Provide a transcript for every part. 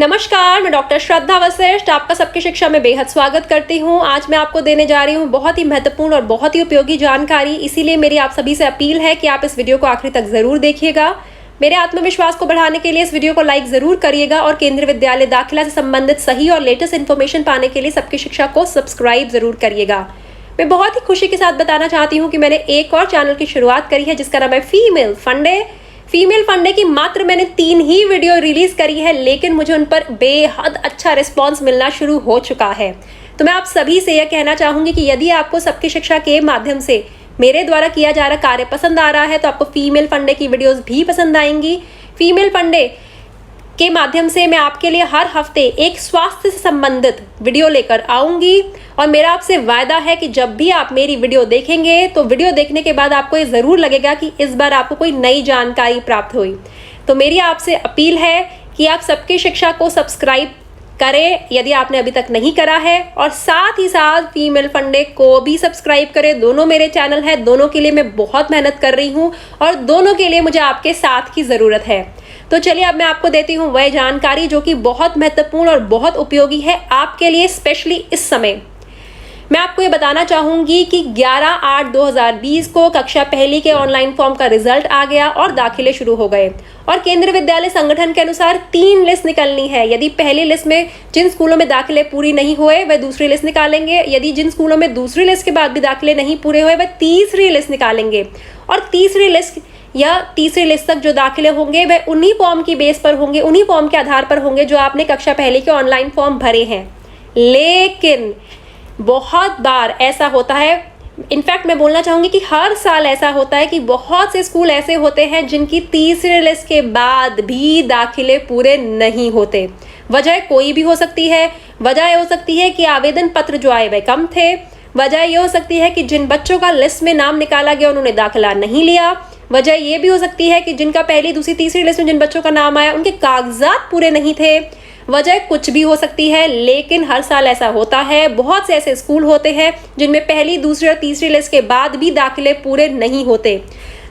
नमस्कार, मैं डॉक्टर श्रद्धा वशिष्ठ आपका सबकी शिक्षा में बेहद स्वागत करती हूं। आज मैं आपको देने जा रही हूं बहुत ही महत्वपूर्ण और बहुत ही उपयोगी जानकारी। इसीलिए मेरी आप सभी से अपील है कि आप इस वीडियो को आखिर तक जरूर देखिएगा। मेरे आत्मविश्वास को बढ़ाने के लिए इस वीडियो को लाइक जरूर करिएगा और केंद्रीय विद्यालय दाखिला से संबंधित सही और लेटेस्ट इन्फॉर्मेशन पाने के लिए सबकी शिक्षा को सब्सक्राइब जरूर करिएगा। मैं बहुत ही खुशी के साथ बताना चाहती हूँ कि मैंने एक और चैनल की शुरुआत करी है जिसका नाम है फीमेल फंडे की मात्र मैंने 3 ही वीडियो रिलीज करी है, लेकिन मुझे उन पर बेहद अच्छा रिस्पांस मिलना शुरू हो चुका है। तो मैं आप सभी से यह कहना चाहूंगी कि यदि आपको सबकी शिक्षा के माध्यम से मेरे द्वारा किया जा रहा कार्य पसंद आ रहा है तो आपको फीमेल फंडे की वीडियोस भी पसंद आएंगी। फीमेल फंडे के माध्यम से मैं आपके लिए हर हफ्ते एक स्वास्थ्य से संबंधित वीडियो लेकर आऊंगी और मेरा आपसे वायदा है कि जब भी आप मेरी वीडियो देखेंगे तो वीडियो देखने के बाद आपको ये जरूर लगेगा कि इस बार आपको कोई नई जानकारी प्राप्त हुई। तो मेरी आपसे अपील है कि आप सबकी शिक्षा को सब्सक्राइब करें यदि आपने अभी तक नहीं करा है, और साथ ही साथ फीमेल फंडे को भी सब्सक्राइब करें। दोनों मेरे चैनल है, दोनों के लिए मैं बहुत मेहनत कर रही हूँ और दोनों के लिए मुझे आपके साथ की जरूरत है। तो चलिए अब मैं आपको देती हूँ वह जानकारी जो कि बहुत महत्वपूर्ण और बहुत उपयोगी है आपके लिए, स्पेशली इस समय। मैं आपको ये बताना चाहूंगी कि 11/8/2020 को कक्षा पहली के ऑनलाइन फॉर्म का रिजल्ट आ गया और दाखिले शुरू हो गए। और केंद्रीय विद्यालय संगठन के अनुसार 3 लिस्ट निकलनी है। यदि पहली लिस्ट में जिन स्कूलों में दाखिले पूरी नहीं हुए वह दूसरी लिस्ट निकालेंगे, यदि जिन स्कूलों में दूसरी लिस्ट के बाद भी दाखिले नहीं पूरे हुए वह तीसरी लिस्ट निकालेंगे। और तीसरी लिस्ट तक जो दाखिले होंगे वह उन्हीं फॉर्म की बेस पर होंगे, उन्हीं फॉर्म के आधार पर होंगे जो आपने कक्षा पहली के ऑनलाइन फॉर्म भरे हैं। लेकिन बहुत बार ऐसा होता है, इनफैक्ट मैं बोलना चाहूंगी कि हर साल ऐसा होता है कि बहुत से स्कूल ऐसे होते हैं जिनकी तीसरी लिस्ट के बाद भी दाखिले पूरे नहीं होते। वजह कोई भी हो सकती है। वजह यह हो सकती है कि आवेदन पत्र जो आए वह कम थे। वजह यह हो सकती है कि जिन बच्चों का लिस्ट में नाम निकाला गया उन्होंने दाखिला नहीं लिया। वजह यह भी हो सकती है कि जिनका पहली दूसरी तीसरी लिस्ट में जिन बच्चों का नाम आया उनके कागजात पूरे नहीं थे। वजह कुछ भी हो सकती है, लेकिन हर साल ऐसा होता है। बहुत से ऐसे स्कूल होते हैं जिनमें पहली दूसरी और तीसरी लिस्ट के बाद भी दाखिले पूरे नहीं होते।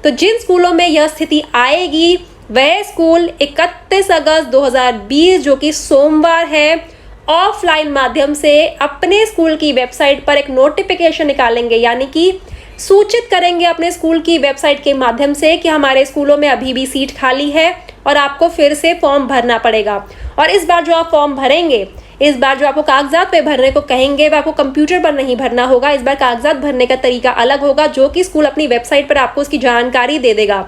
तो जिन स्कूलों में यह स्थिति आएगी वह स्कूल 31 अगस्त 2020 जो कि सोमवार है, ऑफलाइन माध्यम से अपने स्कूल की वेबसाइट पर एक नोटिफिकेशन निकालेंगे, यानी कि सूचित करेंगे अपने स्कूल की वेबसाइट के माध्यम से कि हमारे स्कूलों में अभी भी सीट खाली है और आपको फिर से फॉर्म भरना पड़ेगा। और इस बार जो आप फॉर्म भरेंगे, इस बार जो आपको कागजात पे भरने को कहेंगे वह आपको कंप्यूटर पर नहीं भरना होगा। इस बार कागजात भरने का तरीका अलग होगा जो कि स्कूल अपनी वेबसाइट पर आपको उसकी जानकारी दे देगा।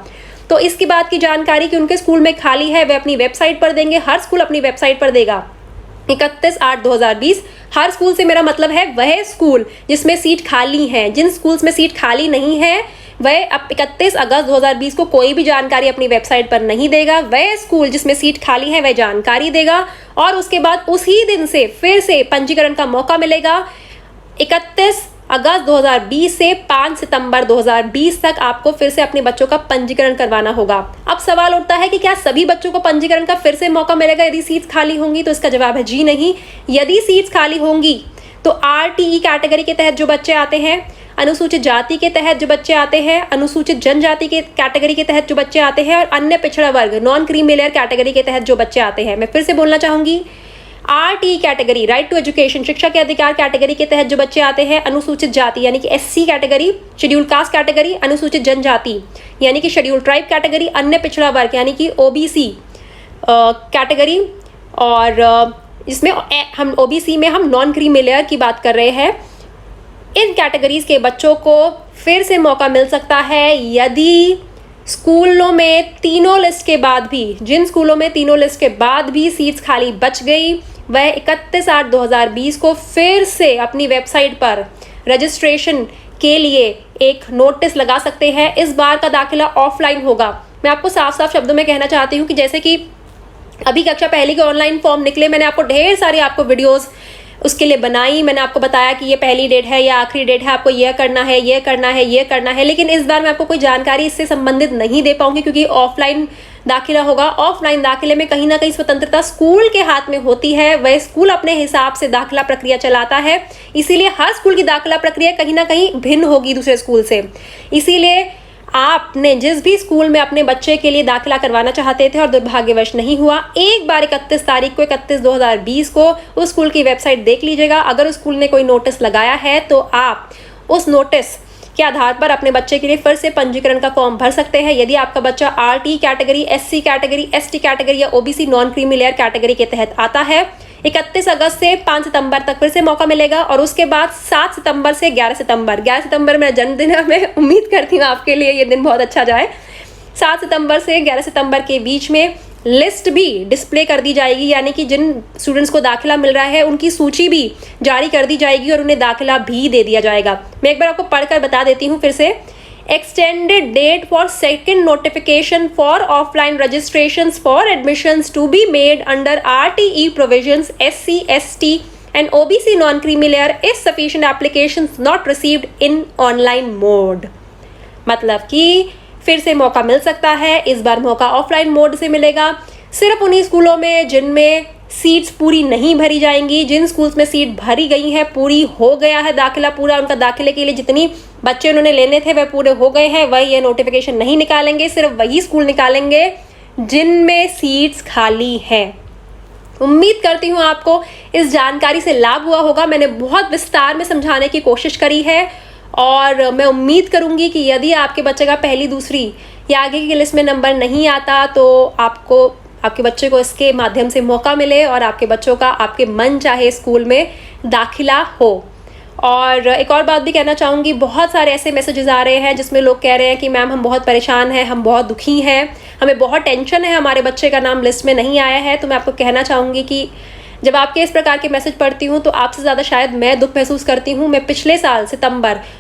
तो इसकी बात की जानकारी कि उनके स्कूल में खाली है वह अपनी वेबसाइट पर देंगे। हर स्कूल अपनी वेबसाइट पर देगा 31/8/2020। हर स्कूल से मेरा मतलब है वह स्कूल जिसमें सीट खाली है। जिन स्कूल्स में सीट खाली नहीं है वह अब 31 अगस्त 2020 को कोई भी जानकारी अपनी वेबसाइट पर नहीं देगा। वह स्कूल जिसमें सीट खाली है वह जानकारी देगा और उसके बाद उसी दिन से फिर से पंजीकरण का मौका मिलेगा। 31 अगस्त 2020 से 5 सितंबर 2020 तक आपको फिर से अपने बच्चों का पंजीकरण करवाना होगा। अब सवाल उठता है कि क्या सभी बच्चों को पंजीकरण का फिर से मौका मिलेगा यदि सीट्स खाली होंगी? तो इसका जवाब है जी नहीं। यदि सीट्स खाली होंगी तो RTE कैटेगरी के तहत जो बच्चे आते हैं, अनुसूचित जाति के तहत जो बच्चे आते हैं, अनुसूचित जनजाति के कैटेगरी के तहत जो बच्चे आते हैं और अन्य पिछड़ा वर्ग नॉन क्रीमी लेयर कैटेगरी के तहत जो बच्चे आते हैं, मैं फिर से बोलना चाहूंगी, RTE category right to education शिक्षा के अधिकार कैटेगरी के तहत जो बच्चे आते हैं, अनुसूचित जाति यानी कि SC category, schedule caste category, अनुसूचित जनजाति यानी कि शेड्यूल ट्राइब कैटेगरी, अन्य पिछड़ा वर्ग यानी कि OBC कैटेगरी, और इसमें हम OBC में हम नॉन क्रीमी लेयर की बात कर रहे हैं। इन कैटेगरीज के बच्चों को फिर से मौका मिल सकता है यदि स्कूलों में तीनों लिस्ट के बाद भी, जिन स्कूलों में तीनों लिस्ट के बाद भी सीट्स खाली बच गई वह 31/8/2020 को फिर से अपनी वेबसाइट पर रजिस्ट्रेशन के लिए एक नोटिस लगा सकते हैं। इस बार का दाखिला ऑफलाइन होगा। मैं आपको साफ साफ शब्दों में कहना चाहती हूँ कि जैसे कि अभी कक्षा पहली के ऑनलाइन फॉर्म निकले, मैंने आपको ढेर सारी आपको वीडियोस उसके लिए बनाई। मैंने आपको बताया कि ये पहली डेट है या आखिरी डेट है, आपको यह करना है, ये करना है, ये करना है। लेकिन इस बार मैं आपको कोई जानकारी इससे संबंधित नहीं दे पाऊंगी क्योंकि ऑफलाइन दाखिला होगा। ऑफलाइन दाखिले में कहीं ना कहीं स्वतंत्रता स्कूल के हाथ में होती है। वह स्कूल अपने हिसाब से दाखिला प्रक्रिया चलाता है, इसीलिए हर स्कूल की दाखिला प्रक्रिया कहीं ना कहीं भिन्न होगी दूसरे स्कूल से। इसीलिए आपने जिस भी स्कूल में अपने बच्चे के लिए दाखिला करवाना चाहते थे और दुर्भाग्यवश नहीं हुआ, एक बार 31 तारीख को 31/2020 को उस स्कूल की वेबसाइट देख लीजिएगा। अगर उस स्कूल ने कोई नोटिस लगाया है तो आप उस नोटिस के आधार पर अपने बच्चे के लिए फिर से पंजीकरण का फॉर्म भर सकते हैं। यदि आपका बच्चा RT category, SC category, ST category या OBC non creamy layer category के तहत आता है, 31 अगस्त से 5 सितंबर तक फिर से मौका मिलेगा और उसके बाद 7 सितंबर से 11 सितंबर मेरा जन्मदिन है। मैं उम्मीद करती हूँ आपके लिए ये दिन बहुत अच्छा जाए। 7 सितंबर से 11 सितंबर के बीच में लिस्ट भी डिस्प्ले कर दी जाएगी, यानी कि जिन स्टूडेंट्स को दाखिला मिल रहा है उनकी सूची भी जारी कर दी जाएगी और उन्हें दाखिला भी दे दिया जाएगा। मैं एक बार आपको पढ़कर बता देती हूँ फिर से। Extended date for second notification for offline registrations for admissions to be made under RTE provisions SC, ST and OBC non-creamy layer if sufficient applications not received in online mode। मतलब कि फिर से मौका मिल सकता है। इस बार मौका ऑफलाइन मोड से मिलेगा। सिर्फ उन्हीं स्कूलों में जिनमें सीट्स पूरी नहीं भरी जाएंगी। जिन स्कूल्स में सीट भरी गई है, पूरी हो गया है दाखिला, पूरा उनका दाखिले के लिए जितनी बच्चे उन्होंने लेने थे वह पूरे हो गए हैं, वही ये नोटिफिकेशन नहीं निकालेंगे। सिर्फ वही स्कूल निकालेंगे जिनमें सीट्स खाली हैं। उम्मीद करती हूँ आपको इस जानकारी से लाभ हुआ होगा। मैंने बहुत विस्तार में समझाने की कोशिश करी है और मैं उम्मीद करूंगी कि यदि आपके बच्चे का पहली, दूसरी या आगे की लिस्ट में नंबर नहीं आता तो आपके बच्चे को इसके माध्यम से मौका मिले और आपके बच्चों का आपके मन चाहे स्कूल में दाखिला हो। और एक और बात भी कहना चाहूँगी, बहुत सारे ऐसे मैसेजेस आ रहे हैं जिसमें लोग कह रहे हैं कि मैम हम बहुत परेशान हैं, हम बहुत दुखी हैं, हमें बहुत टेंशन है, हमारे बच्चे का नाम लिस्ट में नहीं आया है। तो मैं आपको कहना चाहूँगी कि जब आपके इस प्रकार के मैसेज पढ़ती हूँ तो आपसे ज़्यादा शायद मैं दुख महसूस करती हूँ। मैं पिछले साल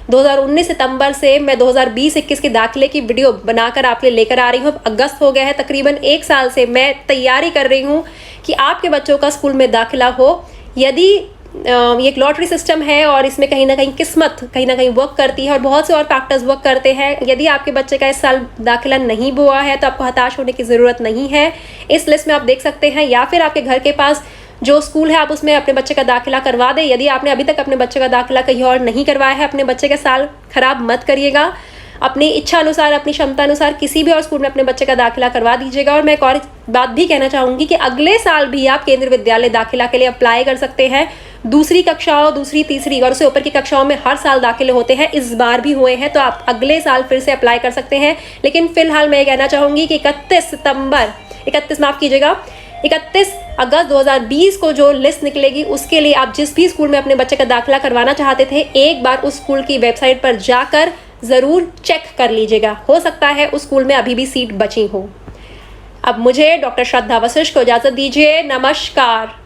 2019 सितंबर से मैं 2020-21 के दाखिले की वीडियो बनाकर आपके लिए लेकर आ रही हूँ। अगस्त हो गया है, तकरीबन 1 साल से मैं तैयारी कर रही हूँ कि आपके बच्चों का स्कूल में दाखिला हो। यदि ये एक लॉटरी सिस्टम है और इसमें कहीं ना कहीं किस्मत कहीं ना कहीं वर्क करती है और बहुत से और फैक्टर्स वर्क करते हैं। यदि आपके बच्चे का इस साल दाखिला नहीं हुआ है तो आपको हताश होने की ज़रूरत नहीं है। इस लिस्ट में आप देख सकते हैं, या फिर आपके घर के पास जो स्कूल है आप उसमें अपने बच्चे का दाखिला करवा दें। यदि आपने अभी तक अपने बच्चे का दाखिला कहीं और नहीं करवाया है, अपने बच्चे का साल खराब मत करिएगा। अपनी इच्छा अनुसार, अपनी क्षमता अनुसार किसी भी और स्कूल में अपने बच्चे का दाखिला करवा दीजिएगा। और मैं एक और बात भी कहना चाहूँगी कि अगले साल भी आप केंद्रीय विद्यालय दाखिला के लिए अप्लाई कर सकते हैं। दूसरी कक्षाओं, दूसरी, तीसरी और उससे ऊपर की कक्षाओं में हर साल दाखिले होते हैं, इस बार भी हुए हैं, तो आप अगले साल फिर से अप्लाई कर सकते हैं। लेकिन फिलहाल मैं ये कहना चाहूँगी कि 31 अगस्त 2020 को जो लिस्ट निकलेगी उसके लिए आप जिस भी स्कूल में अपने बच्चे का दाखिला करवाना चाहते थे, एक बार उस स्कूल की वेबसाइट पर जाकर ज़रूर चेक कर लीजिएगा। हो सकता है उस स्कूल में अभी भी सीट बची हो। अब मुझे डॉक्टर श्रद्धा वशिष्ठ को इजाज़त दीजिए। नमस्कार।